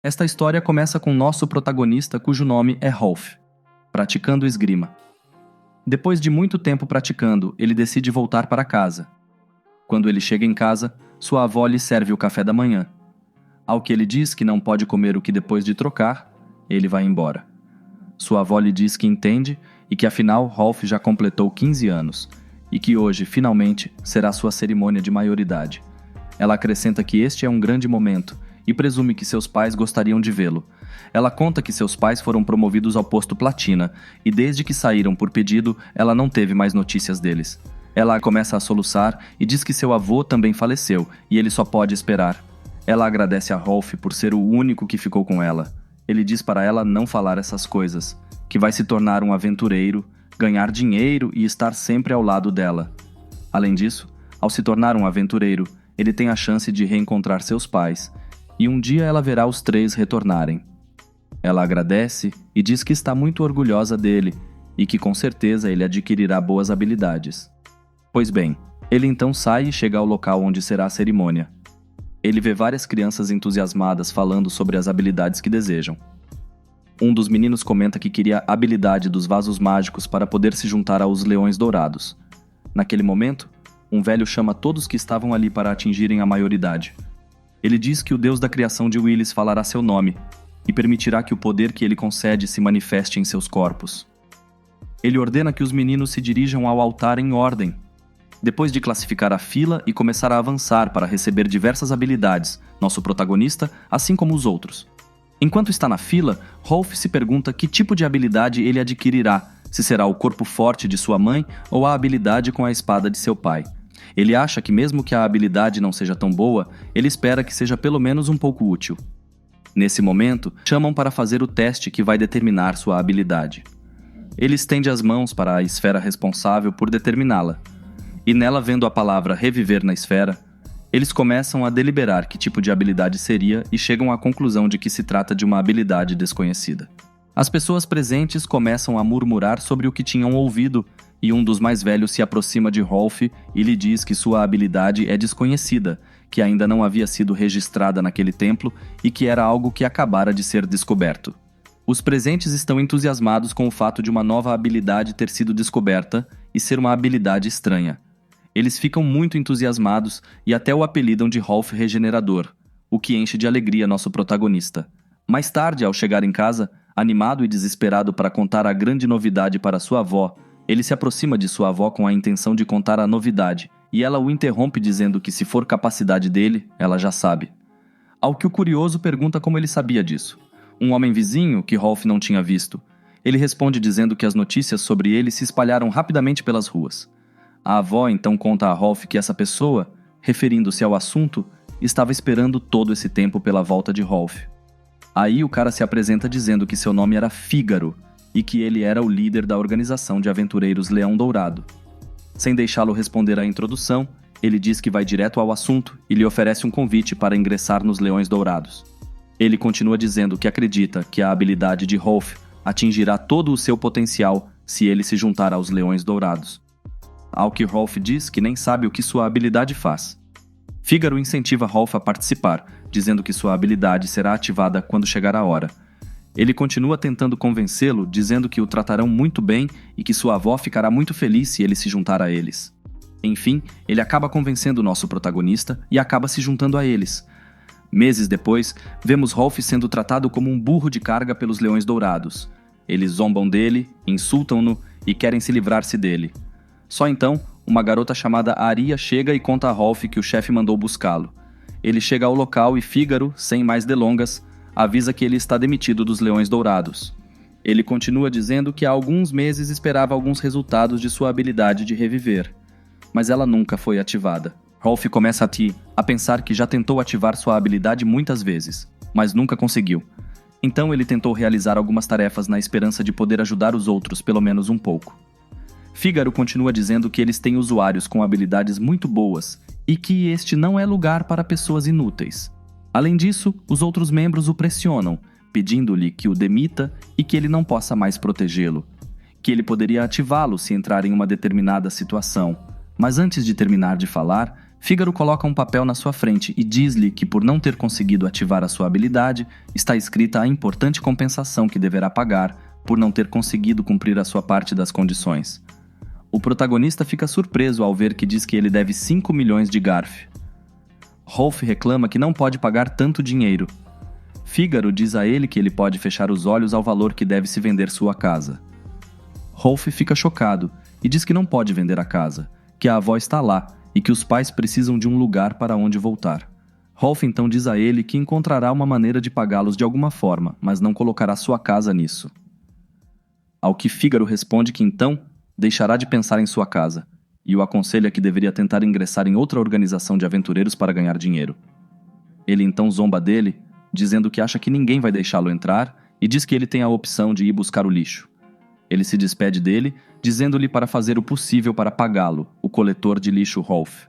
Esta história começa com nosso protagonista, cujo nome é Rolf, praticando esgrima. Depois de muito tempo praticando, ele decide voltar para casa. Quando ele chega em casa, sua avó lhe serve o café da manhã. Ao que ele diz que não pode comer o que depois de trocar, ele vai embora. Sua avó lhe diz que entende e que afinal Rolf já completou 15 anos e que hoje, finalmente, será sua cerimônia de maioridade. Ela acrescenta que este é um grande momento e presume que seus pais gostariam de vê-lo. Ela conta que seus pais foram promovidos ao posto platina e desde que saíram por pedido, ela não teve mais notícias deles. Ela começa a soluçar e diz que seu avô também faleceu e ele só pode esperar. Ela agradece a Rolf por ser o único que ficou com ela. Ele diz para ela não falar essas coisas, que vai se tornar um aventureiro, ganhar dinheiro e estar sempre ao lado dela. Além disso, ao se tornar um aventureiro, ele tem a chance de reencontrar seus pais, e um dia ela verá os três retornarem. Ela agradece e diz que está muito orgulhosa dele e que com certeza ele adquirirá boas habilidades. Pois bem, ele então sai e chega ao local onde será a cerimônia. Ele vê várias crianças entusiasmadas falando sobre as habilidades que desejam. Um dos meninos comenta que queria a habilidade dos vasos mágicos para poder se juntar aos leões dourados. Naquele momento, um velho chama todos que estavam ali para atingirem a maioridade. Ele diz que o Deus da criação de Willis falará seu nome e permitirá que o poder que ele concede se manifeste em seus corpos. Ele ordena que os meninos se dirijam ao altar em ordem. Depois de classificar a fila e começar a avançar para receber diversas habilidades, nosso protagonista, assim como os outros. Enquanto está na fila, Rolf se pergunta que tipo de habilidade ele adquirirá, se será o corpo forte de sua mãe ou a habilidade com a espada de seu pai. Ele acha que mesmo que a habilidade não seja tão boa, ele espera que seja pelo menos um pouco útil. Nesse momento, chamam para fazer o teste que vai determinar sua habilidade. Ele estende as mãos para a esfera responsável por determiná-la. E nela, vendo a palavra reviver na esfera, eles começam a deliberar que tipo de habilidade seria e chegam à conclusão de que se trata de uma habilidade desconhecida. As pessoas presentes começam a murmurar sobre o que tinham ouvido e um dos mais velhos se aproxima de Rolf e lhe diz que sua habilidade é desconhecida, que ainda não havia sido registrada naquele templo e que era algo que acabara de ser descoberto. Os presentes estão entusiasmados com o fato de uma nova habilidade ter sido descoberta e ser uma habilidade estranha. Eles ficam muito entusiasmados e até o apelidam de Rolf Regenerador, o que enche de alegria nosso protagonista. Mais tarde, ao chegar em casa, animado e desesperado para contar a grande novidade para sua avó, ele se aproxima de sua avó com a intenção de contar a novidade, e ela o interrompe dizendo que se for capacidade dele, ela já sabe. Ao que o curioso pergunta como ele sabia disso. Um homem vizinho, que Rolf não tinha visto. Ele responde dizendo que as notícias sobre ele se espalharam rapidamente pelas ruas. A avó então conta a Rolf que essa pessoa, referindo-se ao assunto, estava esperando todo esse tempo pela volta de Rolf. Aí o cara se apresenta dizendo que seu nome era Fígaro e que ele era o líder da organização de aventureiros Leão Dourado. Sem deixá-lo responder à introdução, ele diz que vai direto ao assunto e lhe oferece um convite para ingressar nos Leões Dourados. Ele continua dizendo que acredita que a habilidade de Rolf atingirá todo o seu potencial se ele se juntar aos Leões Dourados. Ao que Rolf diz que nem sabe o que sua habilidade faz. Fígaro incentiva Rolf a participar, dizendo que sua habilidade será ativada quando chegar a hora. Ele continua tentando convencê-lo, dizendo que o tratarão muito bem e que sua avó ficará muito feliz se ele se juntar a eles. Enfim, ele acaba convencendo o nosso protagonista e acaba se juntando a eles. Meses depois, vemos Rolf sendo tratado como um burro de carga pelos Leões Dourados. Eles zombam dele, insultam-no e querem se livrar-se dele. Só então, uma garota chamada Aria chega e conta a Rolf que o chefe mandou buscá-lo. Ele chega ao local e Fígaro, sem mais delongas, avisa que ele está demitido dos Leões Dourados. Ele continua dizendo que há alguns meses esperava alguns resultados de sua habilidade de reviver, mas ela nunca foi ativada. Rolf começa a pensar que já tentou ativar sua habilidade muitas vezes, mas nunca conseguiu. Então ele tentou realizar algumas tarefas na esperança de poder ajudar os outros pelo menos um pouco. Fígaro continua dizendo que eles têm usuários com habilidades muito boas e que este não é lugar para pessoas inúteis. Além disso, os outros membros o pressionam, pedindo-lhe que o demita e que ele não possa mais protegê-lo, que ele poderia ativá-lo se entrar em uma determinada situação. Mas antes de terminar de falar, Fígaro coloca um papel na sua frente e diz-lhe que, por não ter conseguido ativar a sua habilidade, está escrita a importante compensação que deverá pagar por não ter conseguido cumprir a sua parte das condições. O protagonista fica surpreso ao ver que diz que ele deve 5 milhões de Garf. Rolf reclama que não pode pagar tanto dinheiro. Fígaro diz a ele que ele pode fechar os olhos ao valor que deve se vender sua casa. Rolf fica chocado e diz que não pode vender a casa, que a avó está lá e que os pais precisam de um lugar para onde voltar. Rolf então diz a ele que encontrará uma maneira de pagá-los de alguma forma, mas não colocará sua casa nisso. Ao que Fígaro responde que então deixará de pensar em sua casa e o aconselha que deveria tentar ingressar em outra organização de aventureiros para ganhar dinheiro. Ele então zomba dele, dizendo que acha que ninguém vai deixá-lo entrar e diz que ele tem a opção de ir buscar o lixo. Ele se despede dele, dizendo-lhe para fazer o possível para pagá-lo, o coletor de lixo Rolf.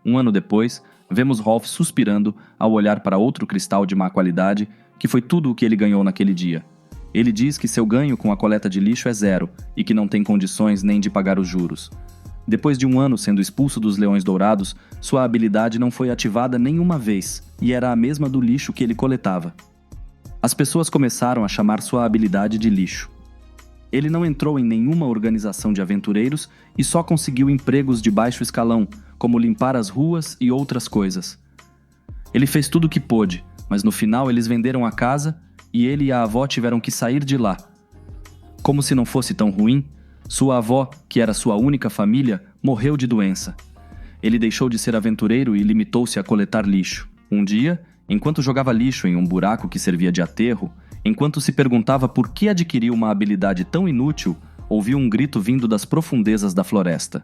Um ano depois, vemos Rolf suspirando ao olhar para outro cristal de má qualidade, que foi tudo o que ele ganhou naquele dia. Ele diz que seu ganho com a coleta de lixo é 0 e que não tem condições nem de pagar os juros. Depois de um ano sendo expulso dos Leões Dourados, sua habilidade não foi ativada nenhuma vez e era a mesma do lixo que ele coletava. As pessoas começaram a chamar sua habilidade de lixo. Ele não entrou em nenhuma organização de aventureiros e só conseguiu empregos de baixo escalão, como limpar as ruas e outras coisas. Ele fez tudo o que pôde, mas no final eles venderam a casa e ele e a avó tiveram que sair de lá. Como se não fosse tão ruim, sua avó, que era sua única família, morreu de doença. Ele deixou de ser aventureiro e limitou-se a coletar lixo. Um dia, enquanto jogava lixo em um buraco que servia de aterro, enquanto se perguntava por que adquiriu uma habilidade tão inútil, ouviu um grito vindo das profundezas da floresta.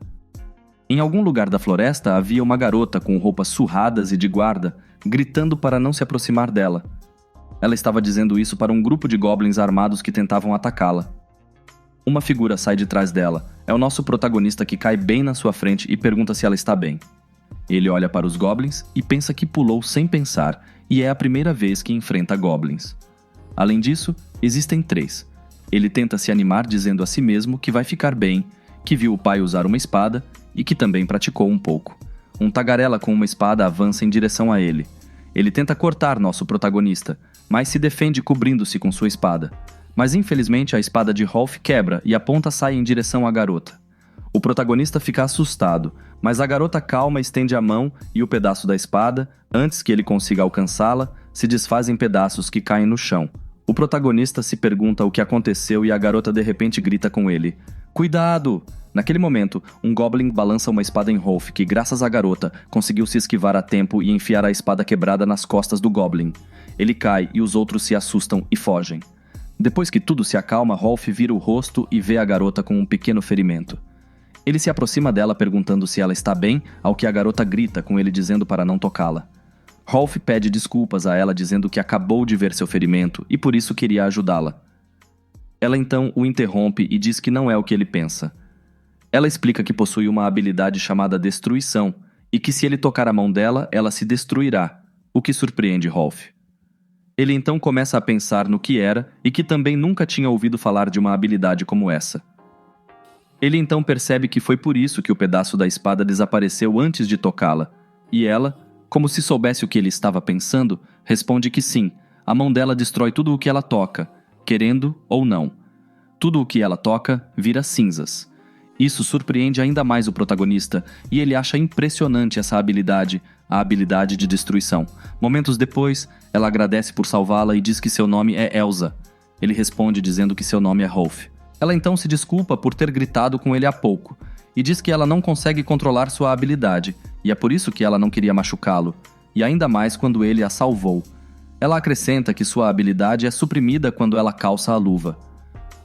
Em algum lugar da floresta havia uma garota com roupas surradas e de guarda, gritando para não se aproximar dela. Ela estava dizendo isso para um grupo de goblins armados que tentavam atacá-la. Uma figura sai de trás dela. É o nosso protagonista que cai bem na sua frente e pergunta se ela está bem. Ele olha para os goblins e pensa que pulou sem pensar, e é a primeira vez que enfrenta goblins. Além disso, existem 3. Ele tenta se animar dizendo a si mesmo que vai ficar bem, que viu o pai usar uma espada e que também praticou um pouco. Um tagarela com uma espada avança em direção a ele. Ele tenta cortar nosso protagonista, mas se defende cobrindo-se com sua espada. Mas infelizmente a espada de Rolf quebra e a ponta sai em direção à garota. O protagonista fica assustado, mas a garota calma estende a mão e o pedaço da espada, antes que ele consiga alcançá-la, se desfaz em pedaços que caem no chão. O protagonista se pergunta o que aconteceu e a garota de repente grita com ele: "Cuidado!" Naquele momento, um goblin balança uma espada em Rolf que, graças à garota, conseguiu se esquivar a tempo e enfiar a espada quebrada nas costas do goblin. Ele cai e os outros se assustam e fogem. Depois que tudo se acalma, Rolf vira o rosto e vê a garota com um pequeno ferimento. Ele se aproxima dela perguntando se ela está bem, ao que a garota grita com ele dizendo para não tocá-la. Rolf pede desculpas a ela dizendo que acabou de ver seu ferimento e por isso queria ajudá-la. Ela então o interrompe e diz que não é o que ele pensa. Ela explica que possui uma habilidade chamada Destruição e que se ele tocar a mão dela, ela se destruirá, o que surpreende Rolf. Ele então começa a pensar no que era e que também nunca tinha ouvido falar de uma habilidade como essa. Ele então percebe que foi por isso que o pedaço da espada desapareceu antes de tocá-la, e ela, como se soubesse o que ele estava pensando, responde que sim, a mão dela destrói tudo o que ela toca, querendo ou não. Tudo o que ela toca vira cinzas. Isso surpreende ainda mais o protagonista, e ele acha impressionante essa habilidade, a habilidade de destruição. Momentos depois, ela agradece por salvá-la e diz que seu nome é Elsa. Ele responde dizendo que seu nome é Rolf. Ela então se desculpa por ter gritado com ele há pouco, e diz que ela não consegue controlar sua habilidade, e é por isso que ela não queria machucá-lo, e ainda mais quando ele a salvou. Ela acrescenta que sua habilidade é suprimida quando ela calça a luva.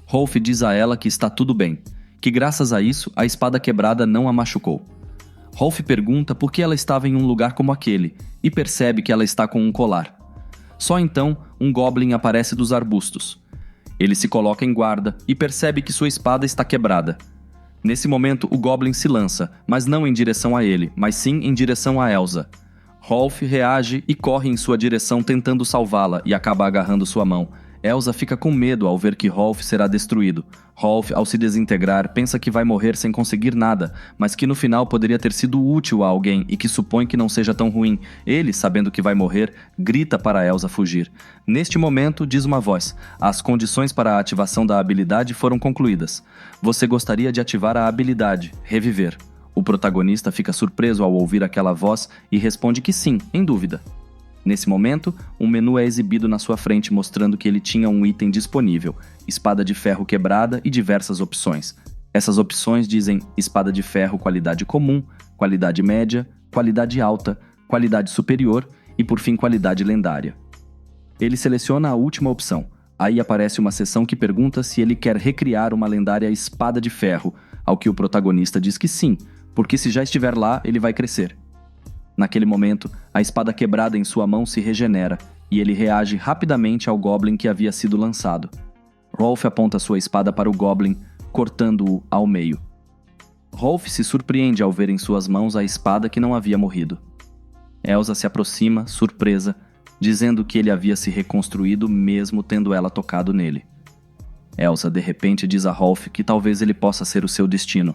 Rolf diz a ela que está tudo bem, que graças a isso a espada quebrada não a machucou. Rolf pergunta por que ela estava em um lugar como aquele, e percebe que ela está com um colar. Só então, um goblin aparece dos arbustos. Ele se coloca em guarda e percebe que sua espada está quebrada. Nesse momento, o goblin se lança, mas não em direção a ele, mas sim em direção a Elsa. Rolf reage e corre em sua direção tentando salvá-la e acaba agarrando sua mão. Elsa fica com medo ao ver que Rolf será destruído. Rolf, ao se desintegrar, pensa que vai morrer sem conseguir nada, mas que no final poderia ter sido útil a alguém e que supõe que não seja tão ruim. Ele, sabendo que vai morrer, grita para Elsa fugir. Neste momento, diz uma voz: as condições para a ativação da habilidade foram concluídas. Você gostaria de ativar a habilidade, reviver. O protagonista fica surpreso ao ouvir aquela voz e responde que sim, em dúvida. Nesse momento, um menu é exibido na sua frente mostrando que ele tinha um item disponível, espada de ferro quebrada e diversas opções. Essas opções dizem espada de ferro qualidade comum, qualidade média, qualidade alta, qualidade superior e por fim qualidade lendária. Ele seleciona a última opção. Aí aparece uma seção que pergunta se ele quer recriar uma lendária espada de ferro, ao que o protagonista diz que sim, porque se já estiver lá, ele vai crescer. Naquele momento, a espada quebrada em sua mão se regenera, e ele reage rapidamente ao Goblin que havia sido lançado. Rolf aponta sua espada para o Goblin, cortando-o ao meio. Rolf se surpreende ao ver em suas mãos a espada que não havia morrido. Elsa se aproxima, surpresa, dizendo que ele havia se reconstruído mesmo tendo ela tocado nele. Elsa de repente diz a Rolf que talvez ele possa ser o seu destino,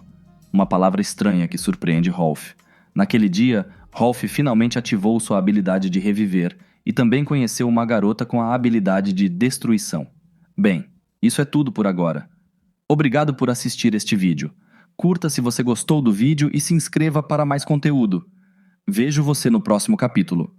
uma palavra estranha que surpreende Rolf. Naquele dia, Rolf finalmente ativou sua habilidade de reviver e também conheceu uma garota com a habilidade de destruição. Bem, isso é tudo por agora. Obrigado por assistir este vídeo. Curta se você gostou do vídeo e se inscreva para mais conteúdo. Vejo você no próximo capítulo.